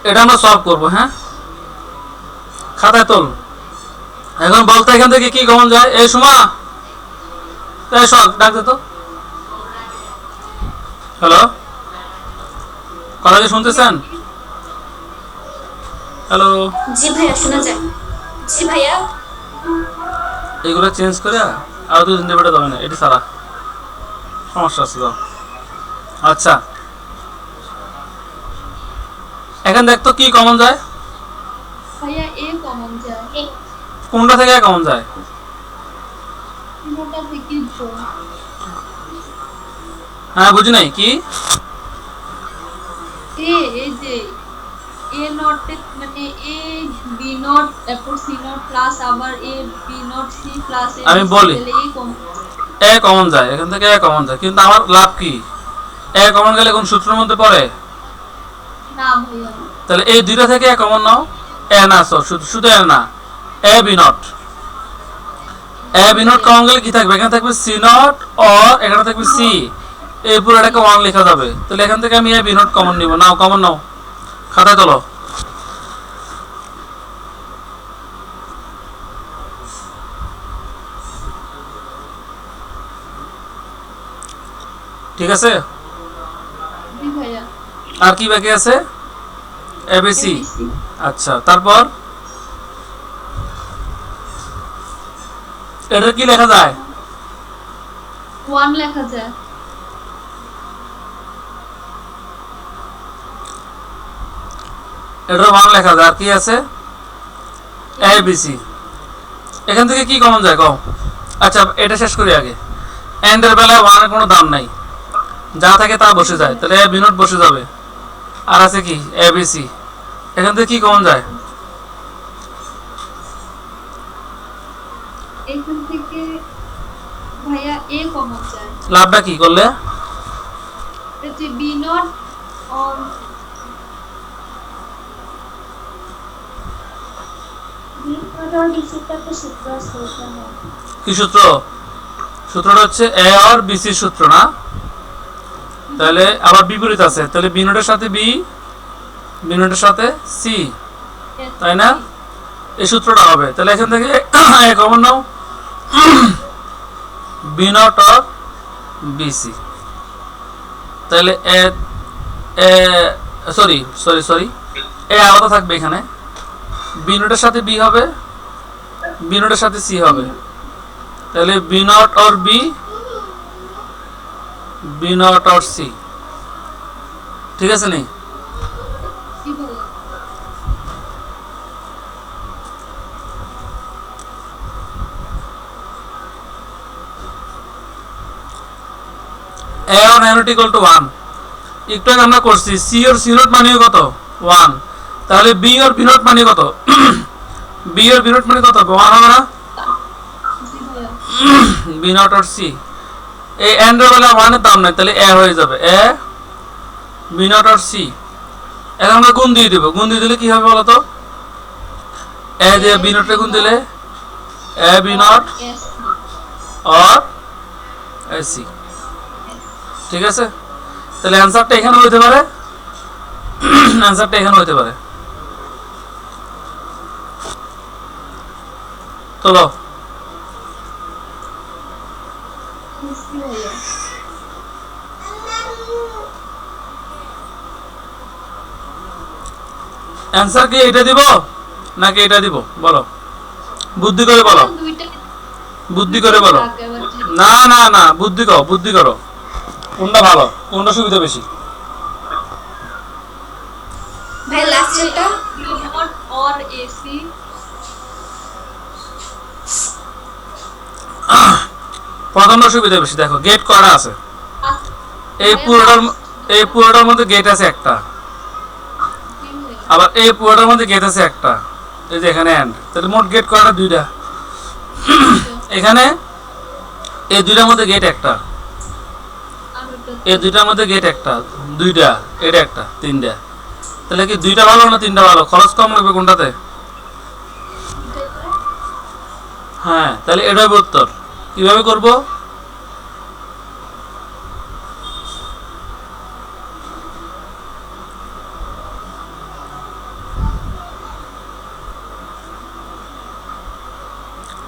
এটা আমরা সলভ করব। হ্যাঁ, খাতায় তোল। এখন বলতে এখান থেকে কি কমন যায়? এই সুমা, এই শখ ডাক দে তো। হ্যালো, কথা কি শুনতেছেন? হ্যালো, জি ভাইয়া শোনা যায়। জি ভাইয়া। এইগুলো চেঞ্জ করে আর 2 3 বেটা দেবে না, এটি সারা সমস্যা আছে তো। আচ্ছা, এখন দেখ তো কি কমন যায়। ভাইয়া এ কমন যায়। কোনটা থেকে কমন যায়? তিনটা থেকে তো হ্যাঁ, বুঝি নাই কি। এই যে এ নট মানে এ বি নট তারপর সি নট প্লাস আবার এ বি নট সি প্লাস এ আমি বলি এই কমন এ কমন যায়, এখান থেকে এ কমন যায়, কিন্তু আমার লাভ কি? এ কমন গেলে কোন সূত্রের মধ্যে পড়ে? না ভাইয়া। তাহলে এই দুইটা থেকে এ কমন নাও। এ না, শুধু এ না, A B not. A B not common গেলে কি থাকবে? এখানে থাকবে সি নট, অর এখানে থাকবে সি। এই পুরোটাকে 1 লেখা যাবে। তাহলে এখান থেকে আমি এ বি নট কমন নিব। নাও, কমন নাও, খাতায় তোলো। ঠিক আছে, জি ভাইয়া। আর কি বাকি আছে? এবিসি। এবিসি আচ্ছা, তারপর এটা কি লেখা যায়? 1 লেখা যায়। এটা 1 লেখা যায়। আর কি আছে? এবিসি। এখান থেকে কি কমন যায় কও? আচ্ছা, এটা শেষ করি আগে। এন্ড এর বেলায় 1 এর কোনো দাম নাই, যা থাকে তা বসে যায়। তাহলে এ বি নট বসে যাবে। আর আছে কি? এবিসি। এখান থেকে কি কমন যায়? এখান থেকে ভাইয়া এ কমন যায়। লাভটা কি করলে? এটা যে বি নট অর কি সূত্র? সূত্রটা হচ্ছে এ আর বিসি সূত্র না? তাহলে আবার বিপরীত আছে। তাহলে বি নোটের সাথে বি, বি নোটের সাথে সি, তাই না? এই সূত্রটা হবে। তাহলে এখান থেকে এ কমন নাও, বি নট অর বিসি। তাহলে A A sorry sorry sorry A আলাদা থাকবে এখানে। বি নোটের সাথে বি হবে, বি নোটের সাথে সি হবে। তাহলে B not or B, B not or C. ঠিক আছে নি? কি ভাইয়া। A on A not equal to 1। একটু আগে আমরা করছি সি ওর সি নট মানে কত? 1। তাহলে বি ওর বি নট মানে কত? বি ওর বি নট মানে কত? 1 হবে না? জি ভাইয়া। B not or C. এই এন্ড এর বেলা 1 এর দাম নাই, তাহলে এ হয়ে যাবে। এ বি নট অর সি। এখন আমরা গুণ দিয়ে দিব। গুণ দিয়ে দিলে কি হবে বলো তো? এ দিয়ে বি নটে গুণ দিলে A B not is or A C. ঠিক আছে, তাহলে অ্যান্সারটা এখানে হইতে পারে, অ্যান্সারটা এখানে হইতে পারে। চলো, সি ভাইয়া। অ্যান্সার কি এটা দিব নাকি এটা দিব বলো? বুদ্ধি করে বলো, দুইটা বুদ্ধি করে বলো। না না না, বুদ্ধি করো, বুদ্ধি করো। কোনটা ভালো, কোনটা সুবিধা বেশি? ভাই লাস্টেরটা বি নট অর এসি। প্রথমটা সুবিধা বেশি। দেখো গেট কয়টা আছে? এই পুরোটার এই পুরোটার মধ্যে গেট আছে একটা, আবার এই পুরোটার মধ্যে গেট আছে একটা। এই যে এখানে এন্ড, তাহলে মোট গেট কয়টা? 2টা। এখানে এই 2টার মধ্যে গেট একটা, এই 2টার মধ্যে গেট একটা, 2টা, এটা একটা, 3টা। তাহলে কি 2টা ভালো না 3টা ভালো? খরচ কম লাগবে কোনটাতে? হ্যাঁ, তাহলে এটাই উত্তর। কিভাবে করব?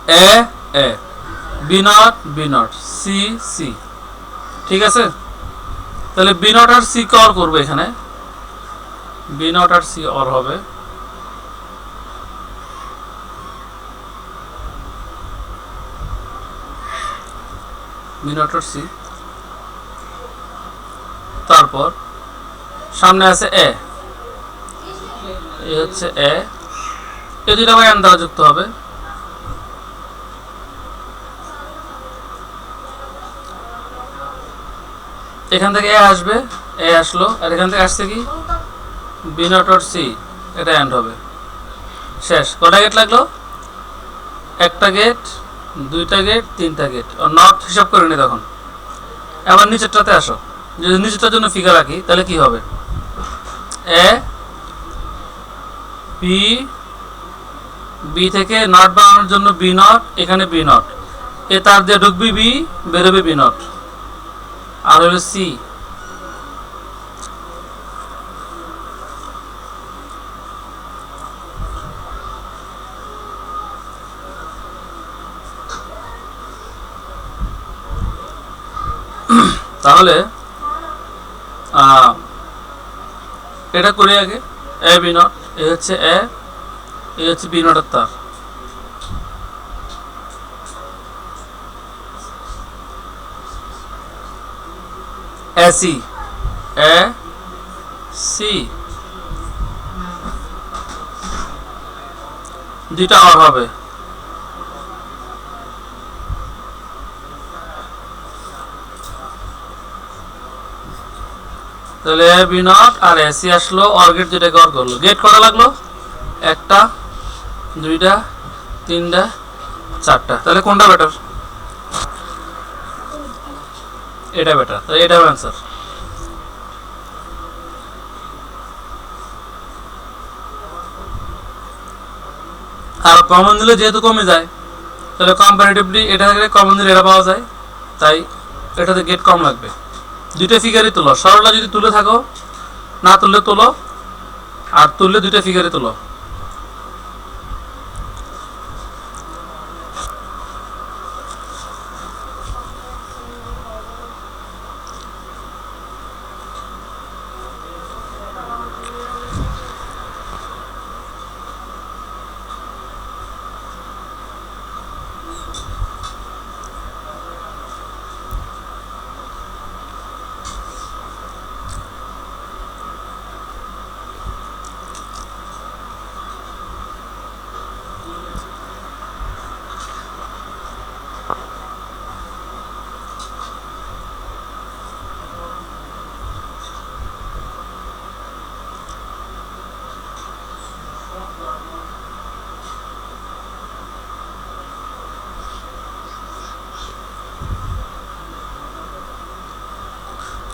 A A, B not B not, C C. ঠিক আছে, তাহলে বি নট আর সি কে অর করবো এখানে, বি নট আর সি অর হবে, বি নট আর সি। তারপর সামনে আছে এ, এই হচ্ছে এ, এই দুইটা আবার এন দ্বারা যুক্ত হবে। এখান থেকে এ আসবে, এ আসলো, আর এখান থেকে আসছে কি বি নট আর সি, এটা এন্ড হবে। শেষ। কটা গেট লাগলো? একটা গেট, দুইটা গেট, তিনটা গেট। নট হিসাব করে নি তখন। এবার নিচেরটাতে আসো, যদি নিচেরটার জন্য ফিগার রাখি তাহলে কি হবে? এ বি, বি থেকে নট বানানোর জন্য বি নট, এখানে বি নট, এ তার দিয়ে ঢুকবি বি, বেরোবে বি নট, আর হলো সি। তাহলে এটা করি আগে, এ বি নট, এ হচ্ছে এ, এই হচ্ছে বি নটের তার। এসি, এ সি, দুইটা অর হবে। তাহলে এ বি নট আর এসি আসলো, অর গেট যেটাকে অর করলো। গেট করা লাগলো একটা, দুইটা, তিনটা, চারটা। তাহলে কোনটা বেটার? এটা বেটার, তাহলে এটা অ্যান্সার। আর কমন দিলে যেহেতু কমে যায়, তাহলে কম্পারেটিভলি এটা থেকে কমন দিলে এটা পাওয়া যায়, তাই এটাতে গেট কম লাগবে। দুইটা ফিগারই তোলো, সরলা যদি তুলে থাকো, না তুললে তোলো, আর তুললে দুইটা ফিগারই তোলো।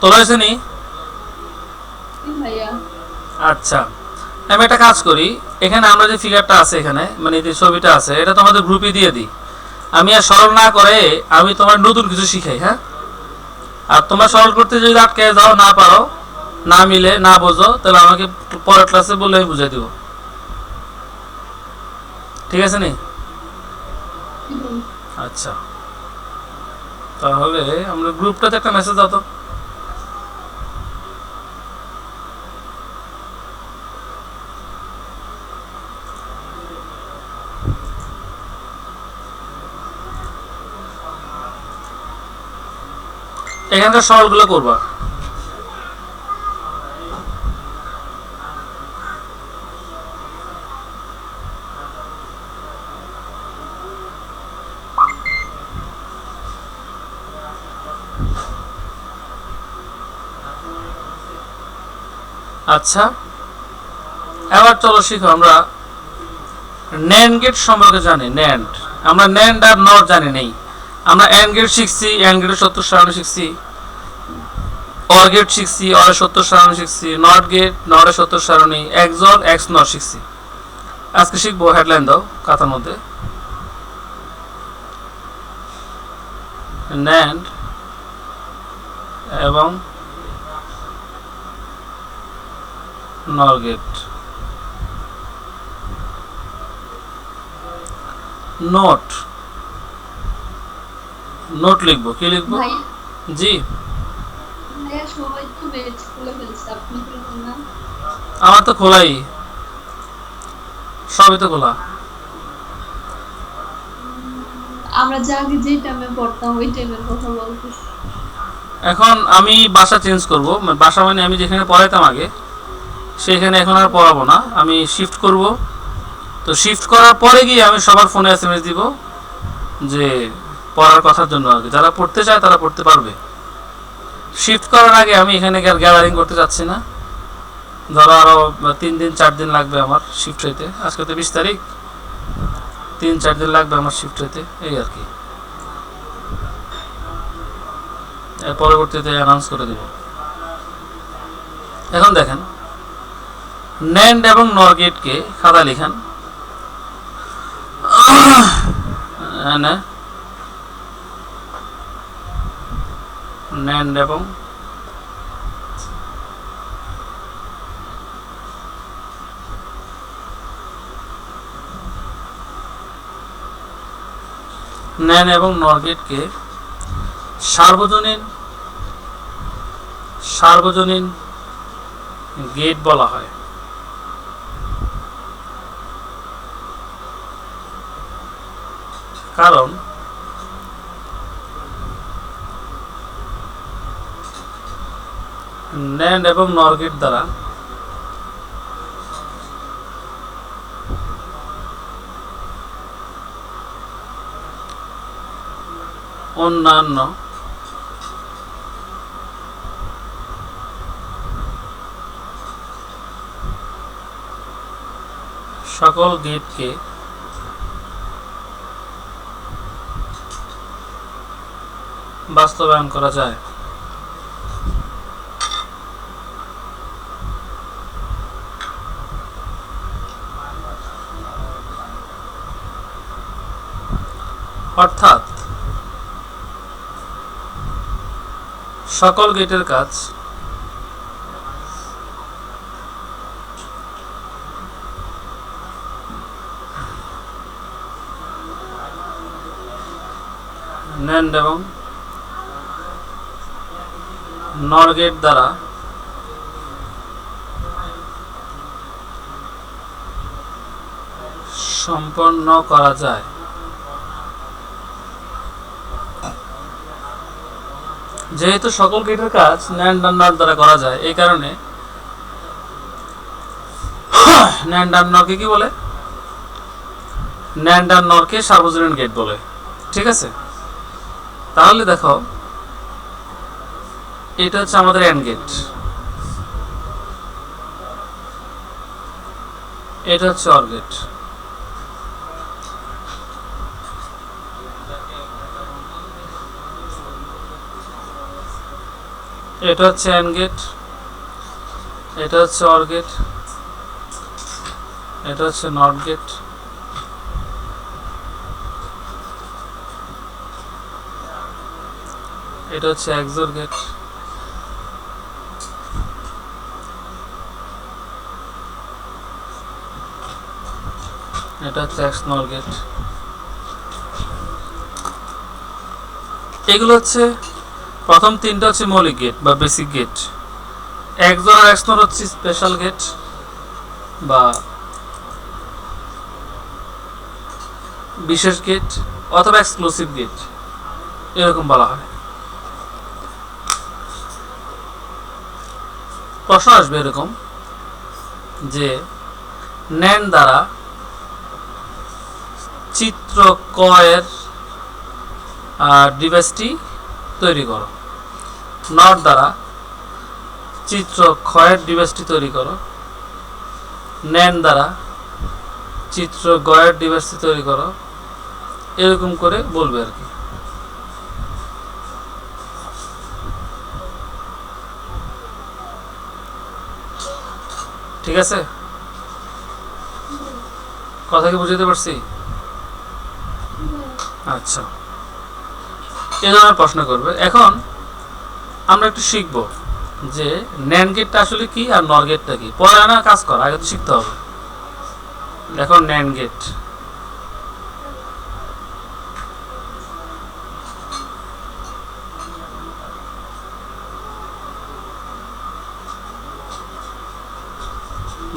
তোলা হয়েছে নি? ভাইয়া আচ্ছা, আমি একটা কাজ করি, এখানে আমরা যে ফিগারটা আছে এখানে, মানে যে ছবিটা আছে, এটা তোমাদের গ্রুপে দিয়ে দিই। আমি আর সরল না করে আমি তোমার নতুন কিছু শিখাই, হ্যাঁ? আর তোমরা সরল করতে যদি আটকে যাও, না পারো, না মিলে, না বোঝো, তাহলে আমাকে পরের ক্লাসে বলে আমি বুঝাই দিব। ঠিক আছে নি? আচ্ছা, তাহলে আমরা গ্রুপটাতে একটা মেসেজ দাও তো। এখানকার সরলগুলো করবা। আচ্ছা, এবার চলো শিখো। আমরা ন্যান্ড গেট সম্পর্কে জানি। ন্যান্ড, আমরা ন্যান্ড আর নট জানি নেই। আমরা এন্ড গেট শিখছি, এন্ড গেটের সত্য সারণী শিখছি, অর গেট শিখছি, অরের সত্য সারণী শিখছি, নট গেট, নটের সত্য সারণী, এক্সঅর, এক্স নট শিখছি। আজকে শিখবো, হেডলাইন দাও খাতার মধ্যে, ন্যান্ড এবং নর গেট। নোট, নোট লিখবো, কি লিখবো? ভাই জি, ভাইয়া সবাই তো বেচ খুলে ফেলছে, আপনি খুলবেন না? আমার তো খোলাই, সবই তো খোলা। আমরা যে আগে যে টাইমে পড়তাম ওই টাইমের কথা বলতেছি। এখন আমি বাসা চেঞ্জ করব, বাসা মানে আমি যেখানে পড়াইতাম আগে সেখানে এখন আর পড়াবো না, আমি শিফট করব। তো শিফট করার পরে গিয়ে আমি সবার ফোনে এসএমএস দিব যে পড়ার কথার জন্য আর কি, যারা পড়তে চায় তারা পড়তে পারবে। শিফট করার আগে আমি এখানে গ্যাদারিং করতে যাচ্ছি না। ধরো আরও 3 দিন 4 দিন লাগবে আমার শিফট হইতে, আজকে তো 20 তারিখ, 3-4 দিন লাগবে আমার শিফট হইতে, এই আর কি। এর পরবর্তীতে অ্যানাউন্স করে দেব। এখন দেখেন, ন্যান্ড এবং নর গেটকে খাতা লিখান। ন্যান্ড এবং ন্যান এবং নর গেটকে সার্বজনীন গেট বলা হয়। কারণ ন্যান্ড এবং নর গেট দ্বারা অন্যান্য সকল গেটকে বাস্তবায়ন করা যায়। অর্থাৎ সকল গেটের কাজ ন্যান্ড এবং নর গেট দ্বারা সম্পন্ন করা যায়। যেহেতু সকল গেটের কাজ ন্যান্ড আর নর দ্বারা করা যায়, এই কারণে ন্যান্ড আর নরকে কি বলে? ন্যান্ড আর নরকে সার্বজনীন গেট বলে। ঠিক আছে, তাহলে দেখো, এটা হচ্ছে আমাদের এন্ড গেট, এটা হচ্ছে অর গেট। এটা হচ্ছে এন্ড গেট, এটা হচ্ছে অর গেট, এটা হচ্ছে নট গেট, এটা হচ্ছে এক্সোর গেট, এটা হচ্ছে এক্সনর গেট। এগুলো হচ্ছে প্রথম তিনটা হচ্ছে মৌলিক গেট বা বেসিক গেট। এক্সোর আর এক্সনর হচ্ছে স্পেশাল গেট বা বিশেষ গেট অথবা এক্সক্লুসিভ গেট, এরকম বলা হয়। প্রশ্ন আসবে এরকম যে ন্যান্ড দ্বারা চিত্র ক এর ডিভাইসটি তৈরি করো, নট দ্বারা চিত্র খ এর ডিভাইসটি তৈরি করো, ন্যান্ড দ্বারা চিত্র গ এর ডিভাইসটি তৈরি করো, এরকম করে বলবে আর কি। ঠিক আছে, কথা কি বুঝতে পারছি? আচ্ছা, এই ধরনের প্রশ্ন করবে। এখন আমরা একটু শিখবো যে ন্যান্ড গেটটা আসলে কি আর নর গেটটা কি। পরে না কাজ কর, আগে তো শিখতে হবে। এখন ন্যান্ড গেট,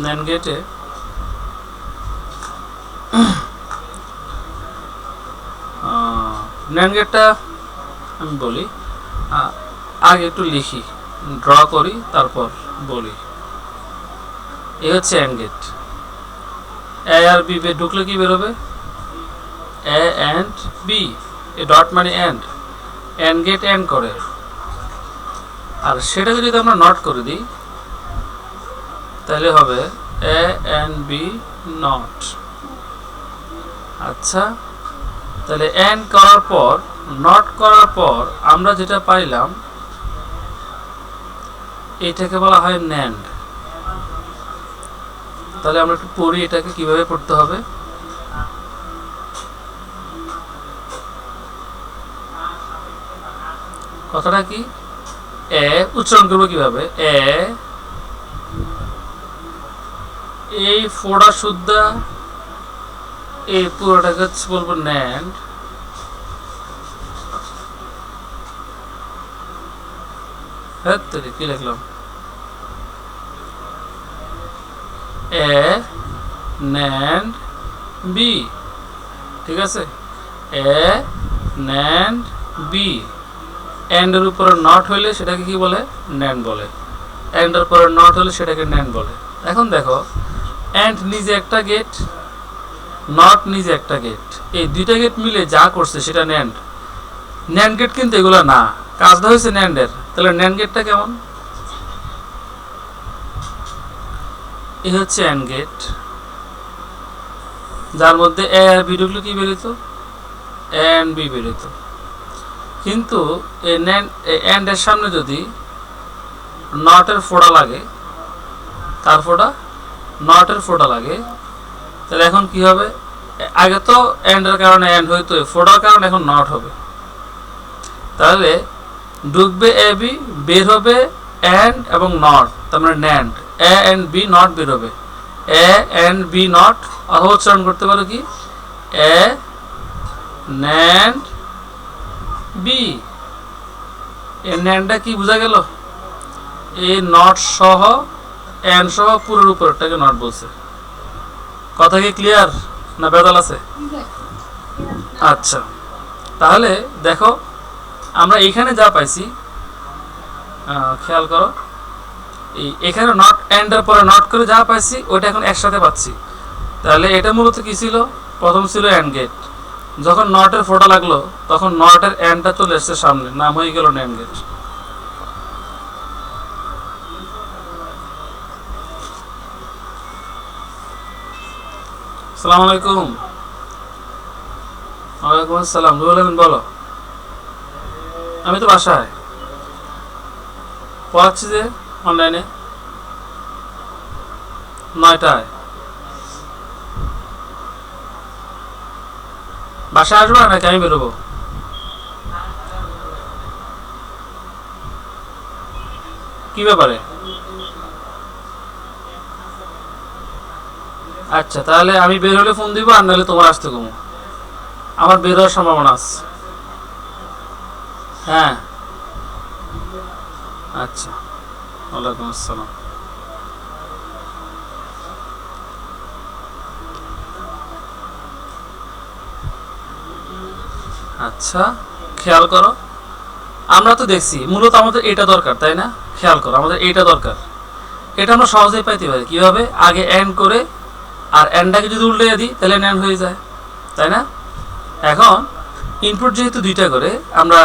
ন্যান্ড গেটে ন্যান্ড গেটটা আমি বলি, আগে একটু লিখি, ড্র করি, তারপর বলি। এই হচ্ছে অ্যান্ড গেট। এ আর বি ঢুকলে কি বেরোবে? A and B. A dot মানে অ্যান্ড গেট অ্যান্ড করে। আর সেটাকে যদি আমরা নট করে দিই তাহলে হবে এ অ্যান্ড বি নট। আচ্ছা, তাহলে অ্যান্ড করার পর, নট করার পর আমরা যেটা পাইলাম এটাকে বলা হয় ন্যান্ড। তাহলে আমরা একটু পড়ি এটাকে কিভাবে পড়তে হবে। কথাটা কি? এ উচ্চারণ করবো কিভাবে? এ, এই ফোড়া শুদ্ধা, এই পুরোটাকে বলবো ন্যান্ড। হ্যাঁ, কি লিখলাম? এ ন্যান্ড বি। ঠিক আছে, এ ন্যান্ড বি। এন্ডের উপরে নট হইলে সেটাকে কি বলে? ন্যান্ড বলে। এন্ডের উপরে নট হলে সেটাকে ন্যান্ড বলে। এখন দেখো, এন্ড নিজে একটা গেট, নট নিজে একটা গেট, এই দুইটা গেট মিলে যা করছে সেটা ন্যান্ড। ন্যান্ড গেট কিন্তু এগুলো না, কাজটা হয়েছে ন্যান্ডের। তাহলে ন্যান্ড গেটটা কেমন? এই হচ্ছে অ্যান্ড গেট, যার মধ্যে এ আর বি ঢুকলে কি বেরোত? এ অ্যান্ড বি বেরোত। কিন্তু এই অ্যান্ড এর সামনে যদি নটের ফোড়া লাগে, তার ফোড়া, নটের ফোড়া লাগে, তাহলে এখন কি হবে? আগে তো অ্যান্ডের কারণে অ্যান্ড হইতো, ফোড়ার কারণে এখন নট হবে। তাহলে ঢুকবে এ বি, বের হবে অ্যান্ড এবং নট, তার মানে nand. A and B not বের হবে, এ অ্যান্ড বি নট। অথবা উচ্চারণ করতে পারো কি? এ ন্যান্ড বি। এই ন্যান্ডটা কি বোঝা গেল? এই নট সহ, অ্যান্ড সহ পুরোর উপরটাকে নট বলছে। কথা কি ক্লিয়ার না বেদাল আছে? আচ্ছা, তাহলে দেখো আমরা এইখানে যা পাইছি, খেয়াল করো, এখানে নট, এন্ডের পরে নট করে যা পাইছি ওইটা এখন একসাথে পাচ্ছি। তাহলে এটা মূলত কি ছিল? প্রথম ছিল অ্যান্ড গেট। যখন নটের ফোটা লাগলো তখন নটের এন্ডটা চলে এসছে সামনে, নাম হয়ে গেল ন্যান্ড গেট। আসসালামু আলাইকুম। ওয়ালাইকুম আসসালাম। রুহুল আমিন বলো। আমি তো বাসায় পড়াচ্ছি যে অনলাইনে 9টায়। বাসায় আসবো নাকি আমি বেরোবো? কি ব্যাপারে? আচ্ছা, তাহলে আমি বের হলে ফোন দিব, আর নাহলে তোমার আসতে কমো। আমার বের হওয়ার সম্ভাবনা আছে। হ্যাঁ, আচ্ছা। ওয়ালাইকুম আসসালাম। আচ্ছা, খেয়াল করো, আমরা তো দেখছি মূলত আমাদের এটা দরকার, তাই না? খেয়াল করো, আমাদের এইটা দরকার। এটা আমরা সহজেই পাইতে পারি কিভাবে? আগে এন্ড করে, আর এন্ডটাকে যদি উল্টে দিই তাহলে ন্যান্ড হয়ে যায়, তাই না? এখন ইনপুট যেহেতু দুইটা করে, আমরা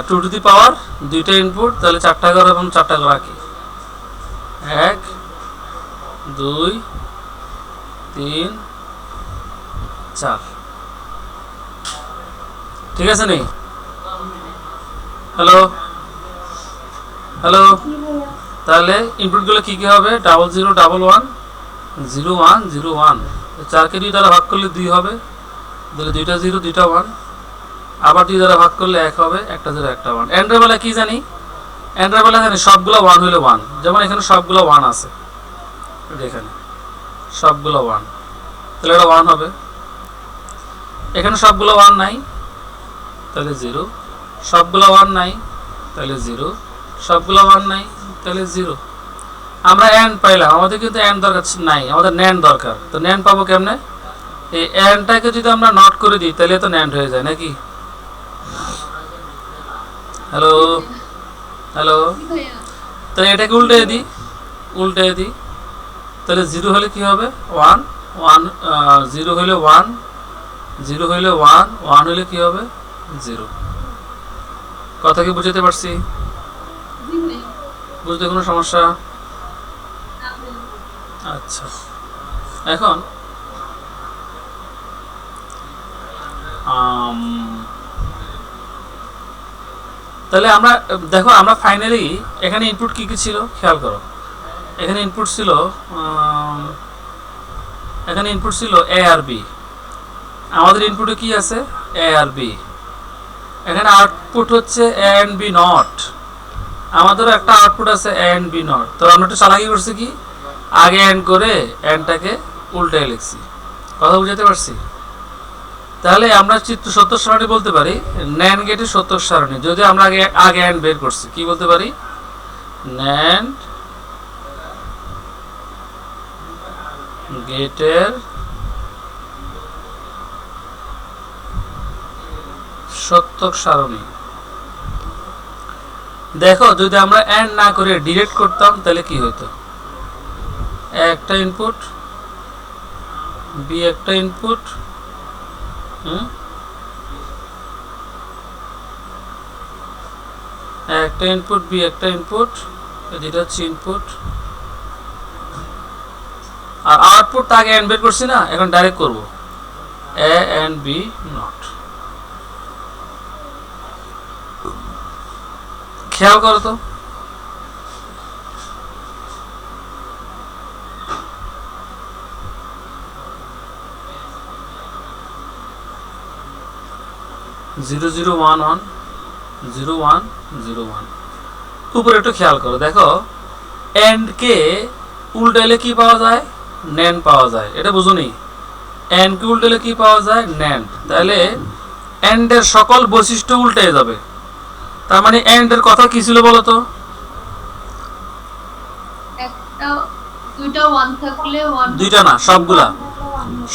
2 টু দি পাওয়ার দুইটা ইনপুট, তাহলে 4টা করে এবং 4টা করে রাখি। 1 2 3 4। ঠিক আছে নেই? হ্যালো হ্যালো, তাহলে ইনপুটগুলো কি কি হবে? 0 0 1 1 0 1 0 1। 4কে 2 দ্বারা ভাগ করলে 2 হবে, তাহলে 2টা 0 2টা 1। আবার 2 দ্বারা ভাগ করলে 1 হবে, একটা 0 একটা 1। এন্ডের বেলা কি জানি? এন্ডের বেলা জানি সবগুলো 1 হইলে 1, যেমন এখানে সবগুলো 1 আছে, এখানে সবগুলো 1, তাহলে এটা 1 হবে। এখানে সবগুলো 1 নাই, তাহলে 0। সবগুলো 1 নাই, তাহলে 0। সবগুলো 1 নাই, তাহলে 0। আমরা এন্ড পাইলাম, আমাদের কিন্তু এন্ড দরকার নাই, আমাদের ন্যান্ড দরকার। তো ন্যান্ড পাবো কেমনে? এই এন্ডটাকে যদি আমরা নট করে দিই তাহলে তো ন্যান্ড হয়ে যায় নাকি? হ্যালো হ্যালো, জি ভাইয়া। তো এটাকে উল্টে দিই তাহলে 0 হলে কি হবে? 1 1 0 হলে 1 0 হলে 1 1 হলে কি হবে? 0। কথা কি বুঝতে পারছি? জি ভাইয়া। বুঝতে কোনো সমস্যা? না ভাইয়া। আচ্ছা, এখন তাহলে আমরা দেখো, আমরা ফাইনালি এখানে ইনপুট কি কি ছিল খেয়াল করো। এখানে ইনপুট ছিল এ আর বি। আমাদের ইনপুটে কি আছে? এ আর বি। এখানে আউটপুট হচ্ছে এ এন্ড বি নট। আমাদেরও একটা আউটপুট আছে এ এন্ড বি নট। তো আমরা একটু চালাকি করছি কি, আগে এন্ড করে এন্ডটাকে উল্টে লিখছি। কথা বুঝাতে পারছি? তাহলে আমরা চিত্র সত্যক সারণী বলতে পারি ন্যান্ড গেটের সত্যক সারণী, যদি আমরা আগে এন্ড বের করছি। কি বলতে পারি? ন্যান্ড গেটের সত্যক সারণী। দেখো, যদি আমরা এন্ড না করে ডিরেক্ট করতাম তাহলে কি হতো? একটা ইনপুট, বি একটা ইনপুট, একটা ইনপুট, বি একটা ইনপুট, যেটা হচ্ছে ইনপুট, আর আউটপুট আগে এন্ড বের করছি না, এখন ডাইরেক্ট করব এ এন্ড বি নট। খেয়াল করো তো, জিরো জিরো ওয়ান ওয়ান 0 1 0 1। উপরে একটু খেয়াল করো, দেখো এন্ড কে উল্টাইলে কি পাওয়া যায়? ন্যান্ড পাওয়া যায়। এটা বুঝুনি? এন্ড কে উল্টাইলে কি পাওয়া যায়? ন্যান্ড। তাহলে এন্ড এর সকল বৈশিষ্ট্য উল্টে যাবে। তার মানে এন্ড এর কথা কি ছিল বলো তো? একটা দুইটা 1 থাকলে 1, দুইটা না,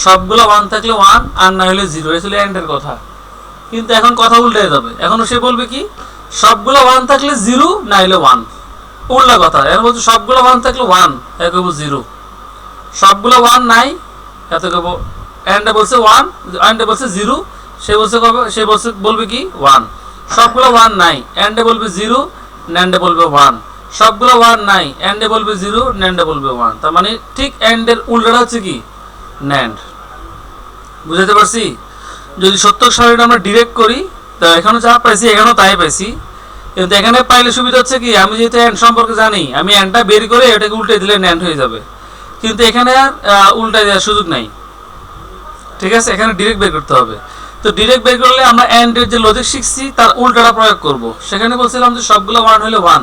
সবগুলা 1 থাকলে 1 আর না হলে 0। এই ছিল এন্ড এর কথা। কিন্তু এখন কথা উল্টে যাবে। এখন সে বলবে কি, সবগুলো 1 থাকলে 0 না হলে 1। উল্টা কথা। এখন বলছে সবগুলো 1 থাকলে 1, এ কইব 0। সবগুলো 1 নাই, এত কইব এন্ডে বলছে 1, এন্ডে বলছে 0, সে বলবে কি 1। সবগুলো 1 নাই, এন্ডে বলবে 0, ন্যান্ডে বলবে 1। সবগুলো 1 নাই, এন্ডে বলবে 0, ন্যান্ডে বলবে 1। তার মানে ঠিক এন্ডের উল্টাটা হচ্ছে কি? ন্যান্ড। বুঝাতে পারছি? যদি সত্যক সারণীটা আমরা ডিরেক্ট করি, তো এখানে যা পাইছি এখানেও তাই পাইছি। কিন্তু এখানে পাইলে সুবিধা হচ্ছে কি, আমি যেহেতু এন্ড সম্পর্কে জানি, আমি এন্ডটা বের করে এটাকে উল্টে দিলে ন্যান্ড হয়ে যাবে। কিন্তু এখানে আর উল্টে দেওয়ার সুযোগ নাই। ঠিক আছে, এখানে ডিরেক্ট বের করতে হবে। তো ডিরেক্ট বের করলে আমরা এন্ডের যে লজিক শিখছি তার উল্টাটা প্রয়োগ করব। সেখানে বলছিলাম যে সবগুলো 1 হলে 1,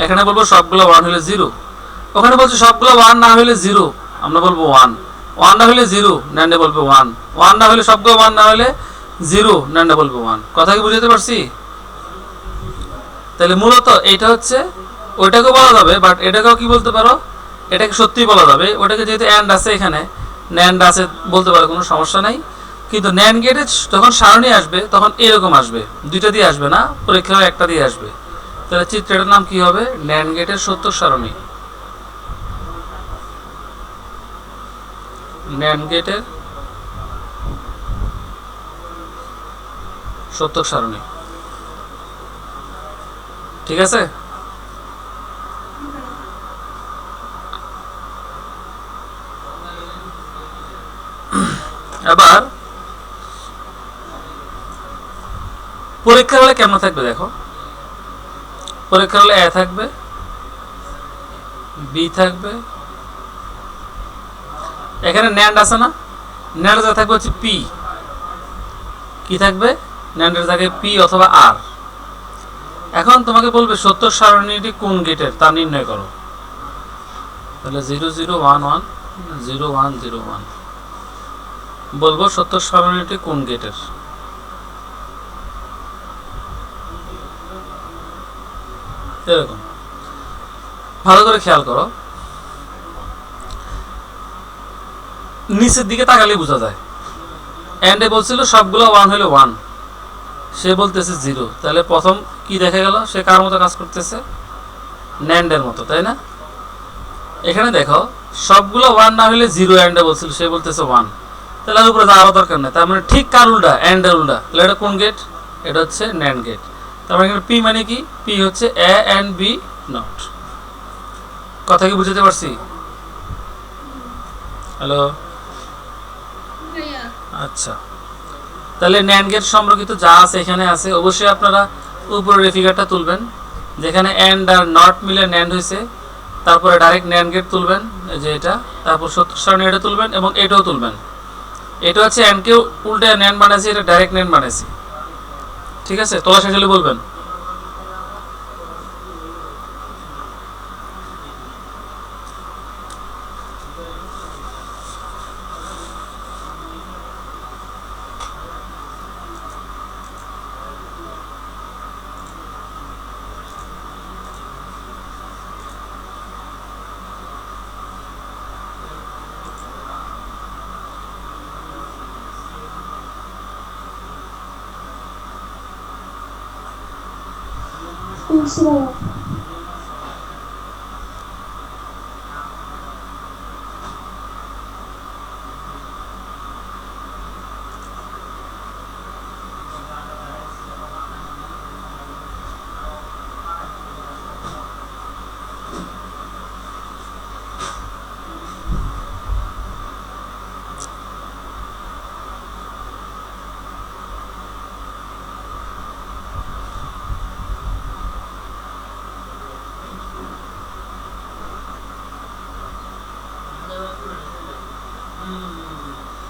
এখানে বলবো সবগুলো 1 হলে 0। ওখানে বলছি সবগুলো 1 না হলে 0, আমরা বলবো 1। 1 না হলে 0, ন্যান্ডে বলবে 1। 1 না হলে সবগুলো 1 না হলে 0, ন্যান্ডে বলবে 1। কথা কি বুঝতে পারছি? তাহলে মূলত এইটা হচ্ছে, ওইটাকে বলা যাবে, বাট এটাকেও কি বলতে পারো, এটাকে সত্যি বলা যাবে। ওটাকে যেহেতু এন্ড আছে, এখানে ন্যান্ড আছে বলতে পারো, কোনো সমস্যা নাই। কিন্তু ন্যান্ড গেটে যখন সারণী আসবে তখন এরকম আসবে, দুইটা দিয়ে আসবে না, পরীক্ষায় একটা দিয়ে আসবে। তাহলে চিত্রটার নাম কি হবে? ন্যান্ড গেটের সত্যক সারণী। ন্যান্ড গেটের সত্যক সারণী। ঠিক আছে? এবার পরীক্ষার হলে কেমন থাকবে দেখো। পরীক্ষার হলে এ থাকবে, বি থাকবে, এখানে ন্যান্ড আছে না, ন্যান্ড যা থাকবে হচ্ছে পি। কি থাকবে? ন্যান্ডের জায়গায় পি অথবা আর। এখন তোমাকে বলবে সত্যক সারণীটি কোন গেটের তা নির্ণয় করো। তাহলে 0 0 1 1 0 1 0 1 বলবো সত্যক সারণীটি কোন গেটের। এরকম ভালো করে খেয়াল করো। নিচের দিকে তাকালে বোঝা যায়। এন্ডে বলছিল সবগুলো 1 হলে 1, সে বলতেছে 0, তাহলে প্রথম কি দেখা গেল, সে কার মতো কাজ করতেছে, ন্যান্ডের মতো, তাই না? এখানে দেখো সবগুলো 1 না হলে 0 এন্ডে বলছিল, সে বলতেছে 1, তাহলে আর উপরে যাওয়ার দরকার নেই। তার মানে ঠিক কার উল্টা, এন্ডের উল্টা। তাহলে এটা কোন গেট? এটা হচ্ছে ন্যান্ড গেট। তার মানে এখানে পি মানে কি? পি হচ্ছে এ এন্ড বি নট। কথা কি বুঝতে পারছি? হ্যালো, ভাইয়া আচ্ছা। তাহলে ন্যান্ড গেট সম্পর্কিত যা আছে এখানে আছে। অবশ্যই আপনারা উপরের ফিগারটা তুলবেন, যেখানে এন্ড আর নট মিলে ন্যান্ড হয়েছে, তারপরে ডাইরেক্ট ন্যান্ড গেট তুলবেন, এই যে এটা, তারপর 70 সারণী এটা তুলবেন এবং এটাও তুলবেন। এটা হচ্ছে এন্ডকে উল্টে ন্যান্ড বানাইছি, এটা ডাইরেক্ট ন্যান্ড বানাইছি। ঠিক আছে, তোলা শেষ হলে বলবেন।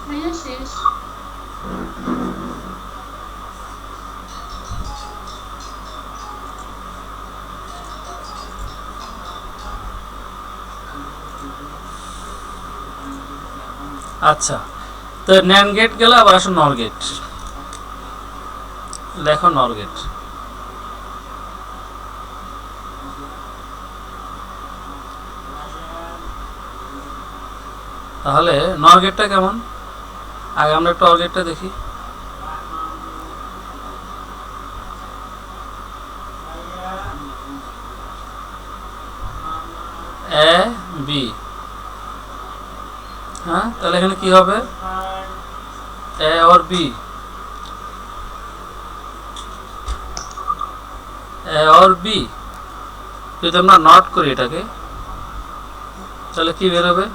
ভাইয়া শেষ। আচ্ছা, তো ন্যান্ড গেট গেল, আবার আসো নর গেট। দেখো নর গেট, তাহলে নর গেটটা কেমন? আগে আমরা একটু অর গেটটা দেখি। এ বি, হ্যাঁ, তাহলে এখানে কি হবে? এ और বি, এ और বি। যদি আমরা নট করি এটাকে, তাহলে কি বেরোবে?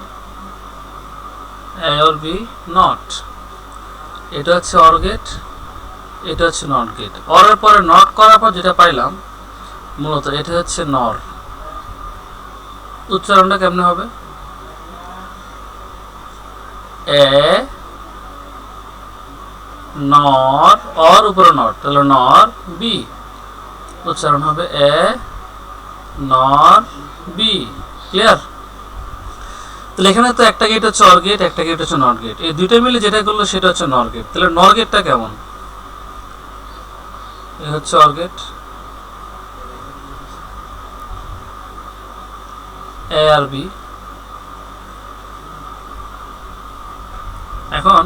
এ और বি নট। এটা হচ্ছে অর গেট, এটা হচ্ছে নট গেট। অরের পরে নট করার পর যেটা পাইলাম, মূলত এটা হচ্ছে নর। উচ্চারণটা কেমনে হবে? এ নর, অর উপরে নট, তাহলে নর বি। উচ্চারণ হবে এ নর বি। ক্লিয়ার? তাহলে এখানে তো একটা গেট হচ্ছে অর গেট, একটা গেট হচ্ছে নট গেট, এই দুইটা মিলে যেটা করলো সেটা হচ্ছে নর গেট। তাহলে নর গেটটা কেমন? এই হচ্ছে অর গেট, এ আর বি। এখন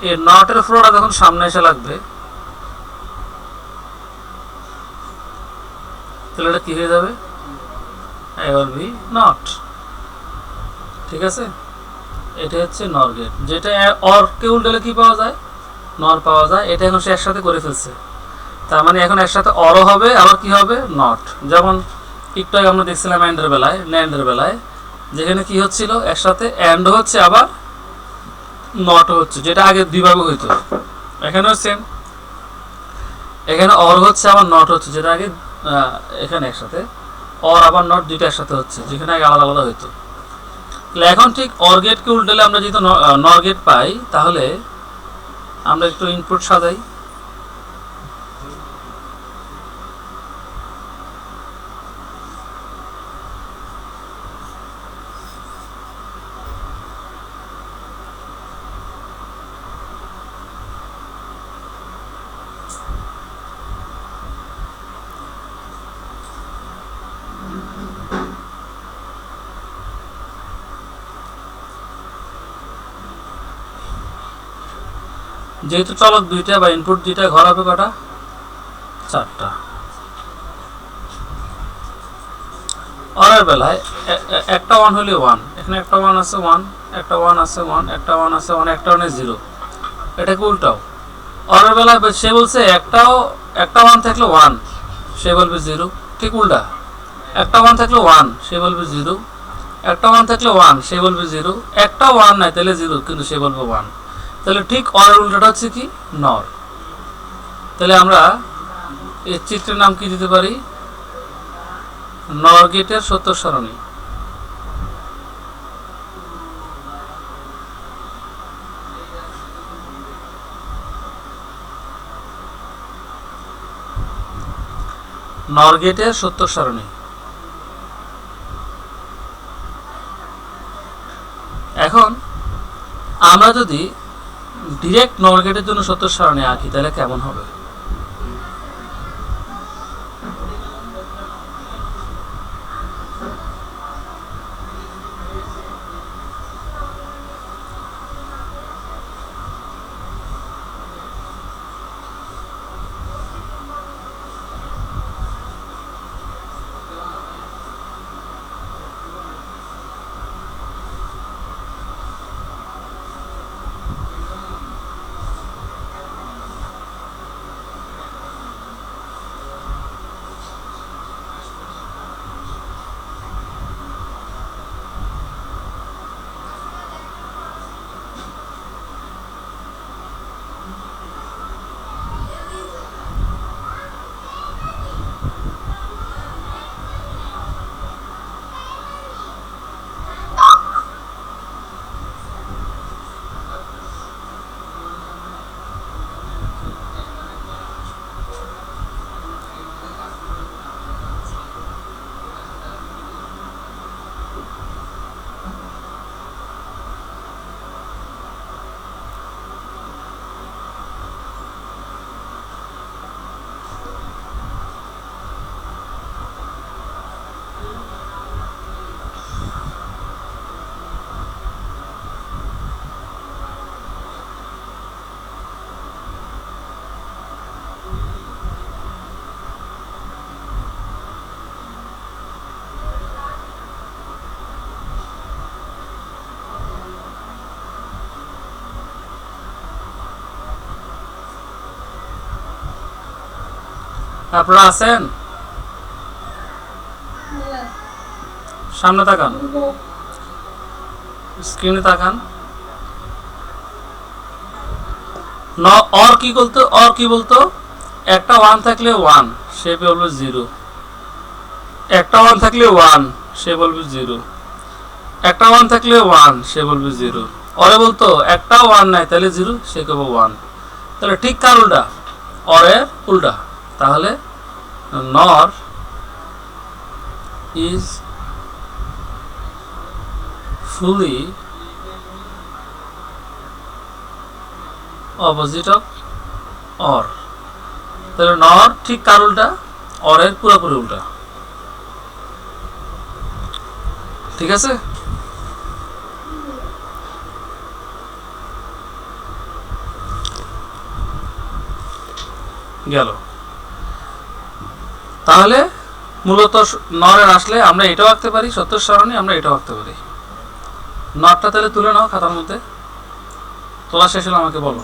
এই নটের ফ্লোটা যখন সামনে এসে লাগবে, তাহলে এটা কি হয়ে যাবে? এ আর বি নট। ঠিক আছে, এটা হচ্ছে নর গেট। যেটা অরকে উল্টালে কি পাওয়া যায়? নর পাওয়া যায়। এটা এখন সে একসাথে করে ফেলছে, তার মানে এখন একসাথে অরও হবে, আবার কি হবে? নট। যেমন একটু আগে আমরা দেখছিলাম অ্যান্ডের বেলায়, ন্যান্ডের বেলায়, যেখানে কি হচ্ছিল? একসাথে অ্যান্ড হচ্ছে আবার নট হচ্ছে, যেটা আগে দুইভাবে হইতো। এখানেও সেম, এখানে অর হচ্ছে আবার নট হচ্ছে, যেটা আগে এখানে একসাথে অর আবার নট দুইটা একসাথে হচ্ছে, যেখানে আগে আলাদা আলাদা হইতো। তাহলে এখন ঠিক অর গেটকে উল্টালে আমরা যেহেতু নর গেট পাই, তাহলে আমরা একটু ইনপুট সাজাই। যেহেতু চলক দুইটা বা ইনপুট দুইটা, ঘর হবে কটা? 4টা। অরের বেলায় একটা 1 হলে 1, এখানে একটা 1 আছে 1, একটা 1 আছে 1, একটা 1 আছে 1, একটা 1 এ 0। এটাকে উল্টাও। অরের বেলায় সে বলছে একটা 1 থাকলে 1, সে বলবে 0। ঠিক উল্টা, একটা 1 থাকলে 1, সে বলবে 0। একটা 1 থাকলে 1, সে বলবে 0। একটা 1 নাই তাহলে 0, কিন্তু সে বলবে 1। তাহলে ঠিক অরের উল্টাটা হচ্ছে কি? নর। তাহলে আমরা এই চিত্রের নাম কি দিতে পারি? নর গেটের সত্য সারণী। নর গেটের সত্য সারণী। এখন আমরা যদি ডিরেক্ট নর গেটের জন্য সত্য সারণী আঁকি তাহলে কেমন হবে? আপনারা আছেন? সামনে তাকান, স্ক্রিনে তাকান। অর কি বলতো? অর কি বলতো? একটা 1 থাকলে 1, সে বলবে 0। একটা 1 থাকলে 1, সে বলবে 0। একটা 1 থাকলে 1, সে বলবে 0। অরে বলতো একটা 1 নাই তাহলে 0, সে কবে 1। তাহলে ঠিক কার উল্টা? অরের উল্টা। তাহলে নর is fully opposite of or। তাহলে নর ঠিক কার উল্টা? অরের পুরোপুরি উল্টা। ঠিক আছে? গেল। তাহলে মূলত নরের আসলে আমরা এটাও আঁকতে পারি, সত্য সারণী আমরা এটাও আঁকতে পারি। নটটা তাহলে তুলে নাও খাতার মধ্যে। তোলা শেষ হলে আমাকে বলো।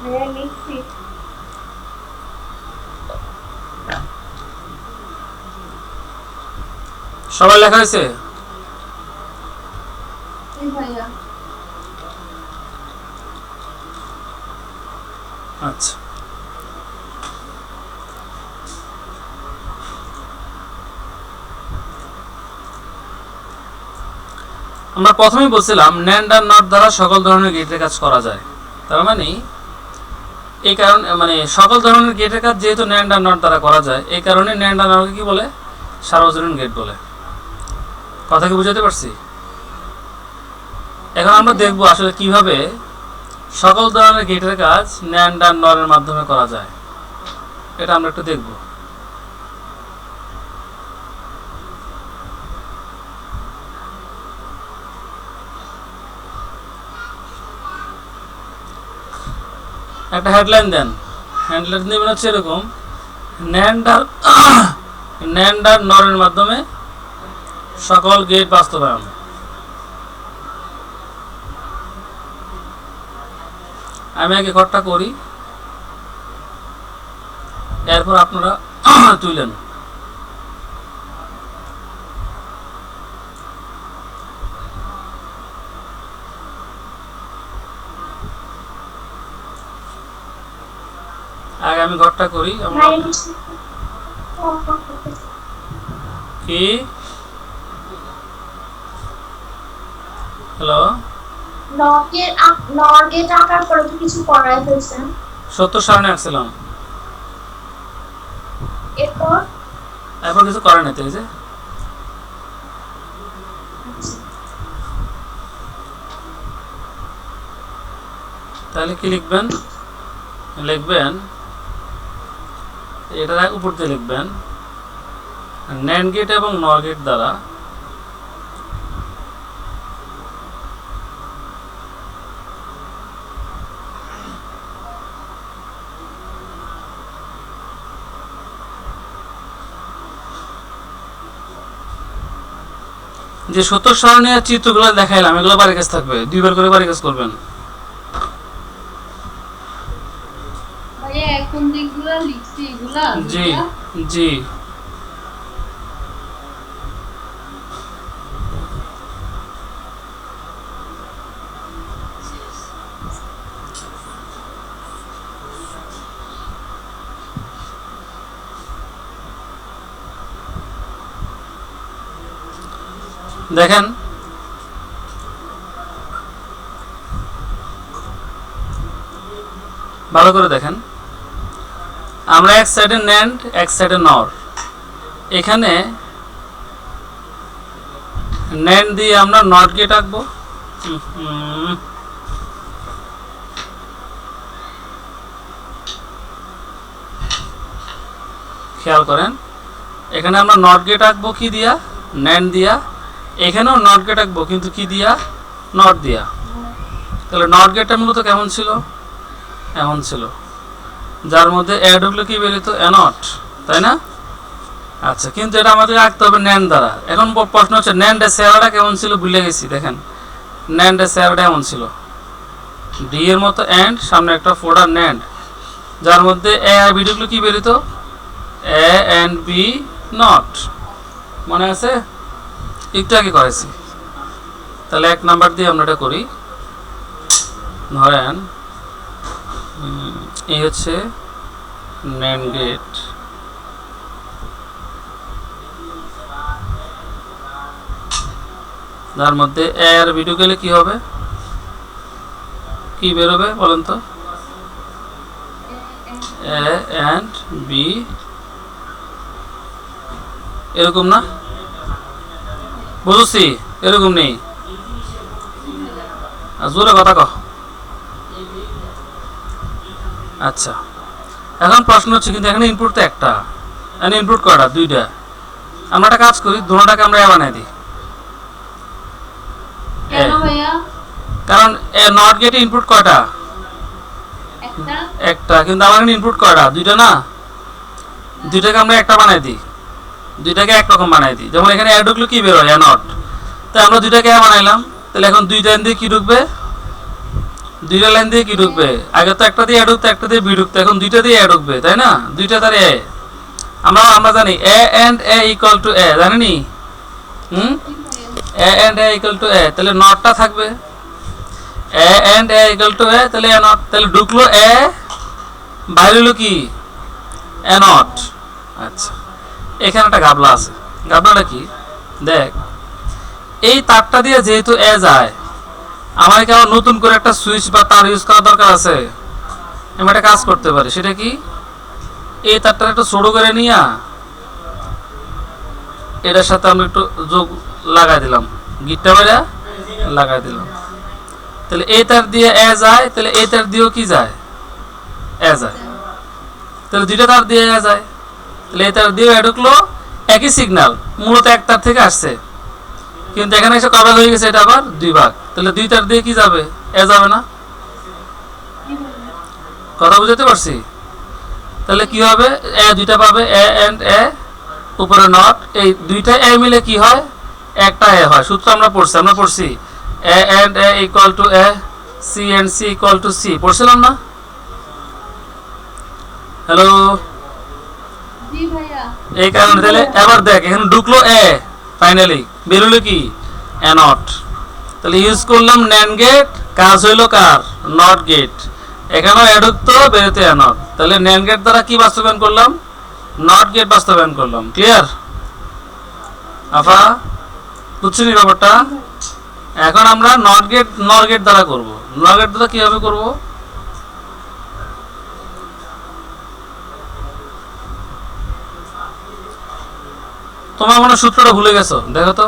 ভাইয়া লিখছি। সবাই লেখা হয়েছে? জি ভাইয়া। আচ্ছা, আমরা প্রথমেই বলছিলাম ন্যান্ড আর নট দ্বারা সকল ধরনের গেটের কাজ করা যায়। তার মানে এই কারণে মানে সকল ধরনের গেটের কাজ যেহেতু ন্যান্ড আর নট দ্বারা করা যায়, এই কারণে ন্যান্ড আর নটকে কি বলে? সার্বজনীন গেট বলে। কথা কি বুঝাতে পারছি? এখন আমরা দেখব আসলে কিভাবে সকল ধরনের গেটের কাজ ন্যান্ড আর নরের মাধ্যমে করা যায়, এটা আমরা একটু দেখব। একটা হেডলাইন দেন। হেডলাইন দেবেন হচ্ছে এরকম, ন্যান্ড আর নরের মাধ্যমে সকল গেট বাস্তবায়ন। আমি আগে ঘরটা করি, এরপর আপনারা তুলেন। আগে আমি ঘরটা করি। আমরা ভাইয়া কি হ্যালো, নর্গেট আঁকার পরে তো কিছু করাই ফেলছেন, 70 সামনে আসছিলাম, এরপর এরপর কিছু করে নাই তো। এই যে তাহলে কি লিখবেন? লিখবেন এটার উপর দিয়ে লিখবেন ন্যান্ড গেট এবং নর গেট দ্বারা যে 70 সারণীয় চিত্রগুলো দেখাইলাম, এগুলো বাড়ি কাজ থাকবে, 2 বার করে বাড়ি কাজ করবেন। ভাইয়া এখন যেগুলা লিখছি এগুলা জি জি, দেখেন ভালো করে দেখেন, আমরা এক সাইডে ন্যান্ড এক সাইডে নর, এখানে ন্যান্ড দিয়ে আমরা নট গেট আঁকবো। খেয়াল করেন এখানে আমরা নট গেট আঁকবো কি দিয়া? ন্যান্ড দিয়া। এখানেও নট গেট আঁকবো কিন্তু কি দিয়া? নট দিয়া। তাহলে নট গেটটা মূলত কেমন ছিল? এমন ছিল, যার মধ্যে এ ঢুকলে কি বেরোতো? এ নট, তাই না? আচ্ছা, কিন্তু এটা আমাদের আঁকতে হবে ন্যান্ড দ্বারা। এখন প্রশ্ন হচ্ছে ন্যান্ডের চেহারাটা কেমন ছিল? ভুলে গেছি। দেখেন ন্যান্ডের চেহারাটা এমন ছিল, ডি এর মতো এন্ড, সামনে একটা ফোল্ডার ন্যান্ড, যার মধ্যে এ আর বি ঢুকলে কি বেরোতো? এ এন্ড বি নট। মনে আছে? একটু আগে করেছি। তাহলে 1 নাম্বার দিয়ে আমরা এটা করি। ধরেন এই হচ্ছে ন্যান্ড গেট, যার মধ্যে এ আর বি ঢুকলে কি হবে? কি বেরোবে বলেন তো? এ এন্ড বি, এরকম না? বুঝছি, এরকম নেই। জোরে কথা কহ। আচ্ছা, এখন প্রশ্ন হচ্ছে কিন্তু এখানে ইনপুট তো একটা, এখানে ইনপুট কয়টা? 2টা। আমরা একটা কাজ করি, দুটোটাকে আমরা এ বানাই দিই। কেন ভাইয়া? কারণ এ নট গেটে ইনপুট কয়টা? একটা। একটা, কিন্তু আমার এখানে ইনপুট কয়টা? 2টা না? 2টাকে আমরা একটা বানাই দিই, 2টাকে একরকম বানাই দিই। যেমন এখানে এ ঢুকলো কি বেরোয়? এ নট। তাই আমরা 2টাকে এ বানাইলাম, তাহলে এখন 2টা দিয়ে কি ঢুকবে? দুইটা লাইন দিয়ে কি ঢুকবে? আগে তো একটা দিয়ে এ ঢুকতো, একটা দিয়ে বি ঢুকতো, এখন দুইটা দিয়ে এ ঢুকবে, তাই না? দুইটা তার এ। আমরা জানি এ এন্ড এ ইকুয়াল টু এ, জানেনি? এ এন্ড এ ইকুয়াল টু এ, তাহলে নটটা থাকবে এ এন্ড এ ইকুয়াল টু এ, তাহলে এ নট, তাহলে ঢুকলো এ, বাইরে হলো কি এ নট। আচ্ছা, এখানে একটা গাবলা আছে। গাবলাটা কি দেখ, এই তারটা দিয়ে যেহেতু এ যায়, আমার কি আবার নতুন করে একটা সুইচ বা তার ইউজ করার দরকার আছে? আমি একটা কাজ করতে পারি, সেটা কি, এই তারটা একটু ছোট করে নিয়ে এটার সাথে আমি একটু যোগ লাগাই দিলাম, গিটটা বাইরে লাগাই দিলাম, তাহলে এই তার দিয়ে এ যায়, তাহলে এই তার দিয়েও কি যায়, এ যায়, তাহলে দুইটা তার দিয়ে এ যায়, তাহলে এই তার দিয়েও এ ঢুকলো, একই সিগন্যাল, মূলত এক তার থেকে আসছে, কিন্তু এখানে এসে কয় ভাগ হয়ে গেছে, এটা আবার দুই ভাগ, তাহলে দুই তার দিয়ে কি যাবে, এ যাবে না? কথা বুঝতে পারছি? তাহলে কি হবে, এ দুইটা পাবে, এ এন্ড এ, উপরে নট, এই দুইটা এ মিলে কি হয়, একটা এ হয়। সূত্র আমরা পড়ছি A and A equal to A, C and C equal to C, পড়ছিলাম না? হ্যালো, জি ভাইয়া। এই কারণে তাহলে এবার দেখ, এখানে ঢুকলো এ, ফাইনালি বেরোলো কি এ নট, তাহলে ইউজ করলাম ন্যান্ড গেট, কাজ হইলো কার, নট গেট, এখানেও এ ঢুকতো, বেরোতে এ নট, তাহলে ন্যান্ড গেট দ্বারা কি বাস্তবায়ন করলাম, নট গেট বাস্তবায়ন করলাম। ক্লিয়ার আফা, বুঝছিনি ব্যাপারটা? এখন আমরা নট গেট নর গেট দ্বারা করব। নর গেট দ্বারা কিভাবে করব, তোমার মনে হয় সূত্রটা ভুলে গেছো, দেখো তো।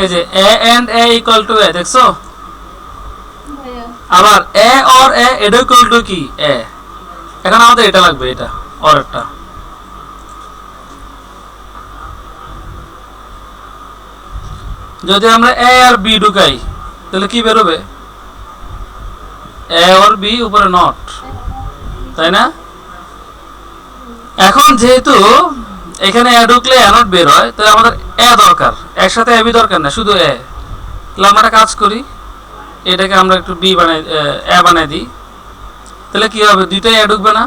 এই যে এ এন্ড এ ইকুয়াল টু এ, দেখছো? ভাইয়া আবার এ অর এ, এটা ইকুয়াল টু কি এ, এখন আমাদের এটা লাগবে, এটা অর একটা, যদি আমরা এ আর বি ঢুকাই তাহলে কি বেরোবে, এ অর বি উপরে নট, তাই না? এখন যেহেতু এখানে এ ঢুকলে এ নট বের হয়, তাহলে আমাদের এ দরকার, একসাথে এ বি দরকার না, শুধু এ। তাহলে আমরা একটা কাজ করি, এটাকে আমরা একটু বি বানাই, এ বানাই দিই, তাহলে কি হবে, দুইটাই এ ঢুকবে না?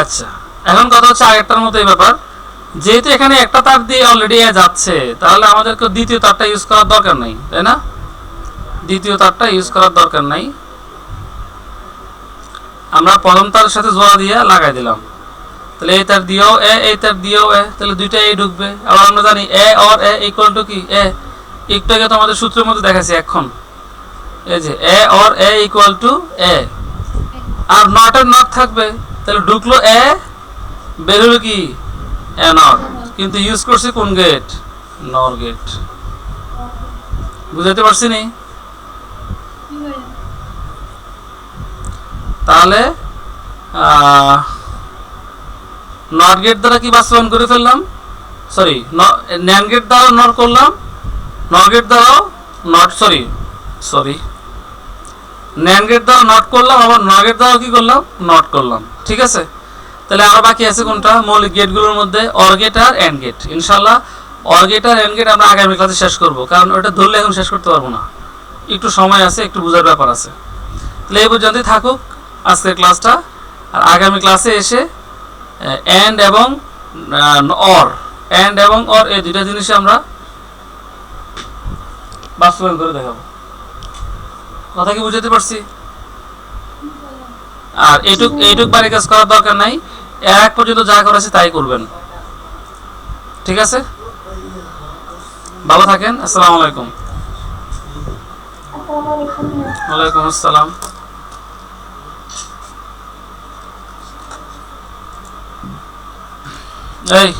আচ্ছা, এখন কথা হচ্ছে আগেরটার মতো এই ব্যাপার, যেহেতু এখানে একটা তার দিয়ে অলরেডি এ যাচ্ছে, তাহলে আমাদেরকে দ্বিতীয় তারটা ইউজ করার দরকার নাই, তাই না? দ্বিতীয় তারটা ইউজ করার দরকার নাই, আমরা প্রথম তারের সাথে জোড়া দিয়ে লাগাই দিলাম, তাহলে এই তার দিয়েও এ, এই তার দিয়েও এ, তাহলে দুইটা এ ঢুকবে। আবার আমরা জানি এ অর এ ইকুয়াল টু কি এ, একটু আগে তো আমাদের সূত্রের মধ্যে দেখাচ্ছি, এখন এই যে A or A equal to A, আর নটের নট থাকবে, তাহলে ঢুকলো এ, বের হলো কি এ নট, কিন্তু ইউজ করছি কোন গেট, নর গেট। বুঝাতে পারছি নি? জি ভাইয়া। তাহলে নট গেট দ্বারা কি বাস্তবায়ন করে ফেললাম, সরি ন্যান্ড গেট দ্বারা নট করলাম, নট গেট দ্বারাও নট, সরি ন্যান্ড গেট দ্বারা নট করলাম, আবার নট গেট দ্বারাও কি করলাম, নট করলাম। ঠিক আছে, তাহলে আরো বাকি আছে কোনটা, মৌলিক গেটগুলোর মধ্যে অর গেট আর এন্ড গেট। ইনশাআল্লাহ অর গেট আর এন্ড গেট আমরা আগামী ক্লাসে শেষ করব, কারণ ওটা ধরলে এখন শেষ করতে পারবো না, একটু সময় আছে, একটু বোঝার ব্যাপার আছে। তাহলে এই পর্যন্তই থাকুক আজকের ক্লাসটা, আর আগামী ক্লাসে এসে এন্ড এবং অর, এন্ড এবং অর এই দুইটা জিনিস আমরা বাস্তবায়ন করে দেখাবো। কথা কি বুঝাতে পারছি? আর এইটুক বাড়ি কাজ করার দরকার নাই, এর এক পর্যন্ত যা করেছে তাই করবেন। ঠিক আছে, ভালো থাকেন, আসসালামু আলাইকুম। আসসালামু আলাইকুম। ওয়ালাইকুম আসসালাম। এই